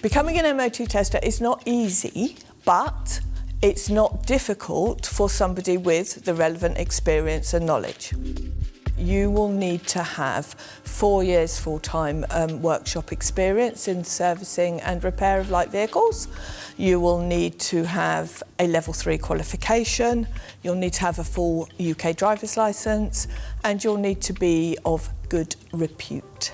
Becoming an MOT tester is not easy, but it's not difficult for somebody with the relevant experience and knowledge. You will need to have 4 years full-time workshop experience in servicing and repair of light vehicles. You will need to have a level 3 qualification. You'll need to have a full UK driver's licence, and you'll need to be of good repute.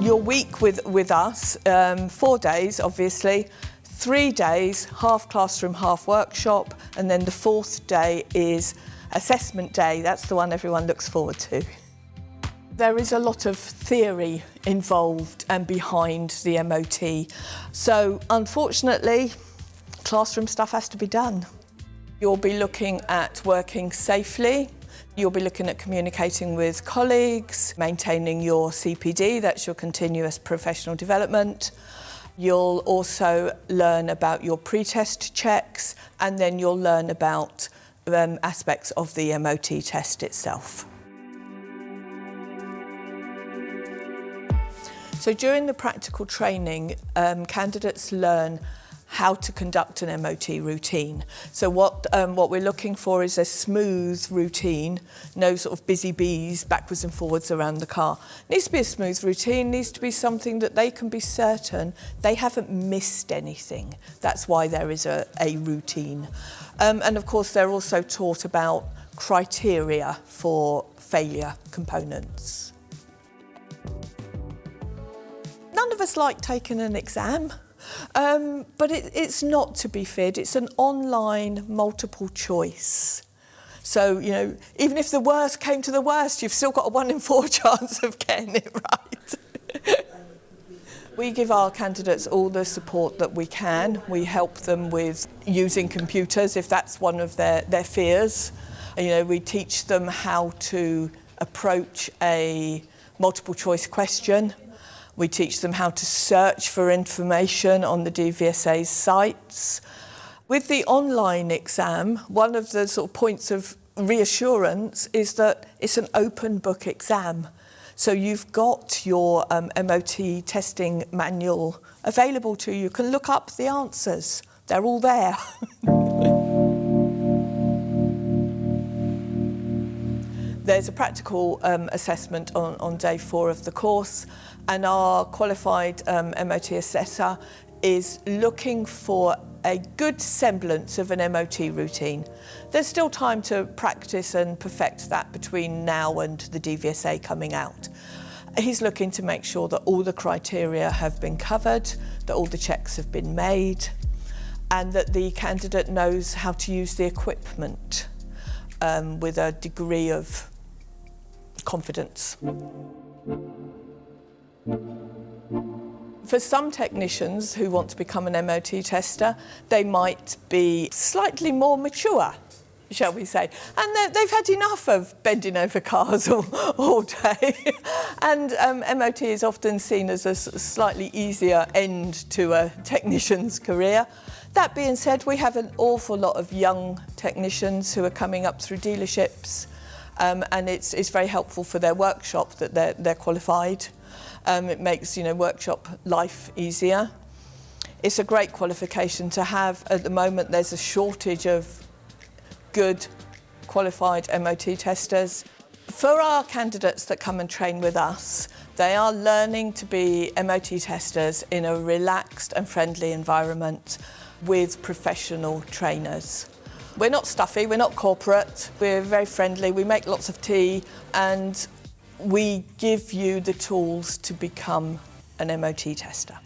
Your week with us, 4 days obviously, 3 days, half classroom, half workshop, and then the 4th day is assessment day. That's the one everyone looks forward to. There is a lot of theory involved and behind the MOT. So unfortunately, classroom stuff has to be done. You'll be looking at working safely. You'll be looking at communicating with colleagues, maintaining your CPD, that's your continuous professional development. You'll also learn about your pre-test checks, and then you'll learn about aspects of the MOT test itself. So during the practical training, candidates learn how to conduct an MOT routine. So what we're looking for is a smooth routine, no sort of busy bees backwards and forwards around the car. It needs to be a smooth routine, needs to be something that they can be certain they haven't missed anything. That's why there is a routine. And of course they're also taught about criteria for failure components. None of us like taking an exam. But it's not to be feared. It's an online multiple choice. So, you know, even if the worst came to the worst, you've still got a 1 in 4 chance of getting it right. We give our candidates all the support that we can. We help them with using computers if that's one of their fears. You know, we teach them how to approach a multiple choice question. We teach them how to search for information on the DVSA's sites. With the online exam, one of the sort of points of reassurance is that it's an open book exam. So you've got your MOT testing manual available to you. You can look up the answers. They're all there. There's a practical assessment on day 4 of the course, and our qualified MOT assessor is looking for a good semblance of an MOT routine. There's still time to practice and perfect that between now and the DVSA coming out. He's looking to make sure that all the criteria have been covered, that all the checks have been made, and that the candidate knows how to use the equipment with a degree of confidence. For some technicians who want to become an MOT tester, they might be slightly more mature, shall we say, and they've had enough of bending over cars all day. And MOT is often seen as a slightly easier end to a technician's career. That being said, we have an awful lot of young technicians who are coming up through dealerships, and it's very helpful for their workshop that they're qualified. It makes, you know, workshop life easier. It's a great qualification to have. At the moment, there's a shortage of good qualified MOT testers. For our candidates that come and train with us, they are learning to be MOT testers in a relaxed and friendly environment with professional trainers. We're not stuffy, we're not corporate, we're very friendly, we make lots of tea, and we give you the tools to become an MOT tester.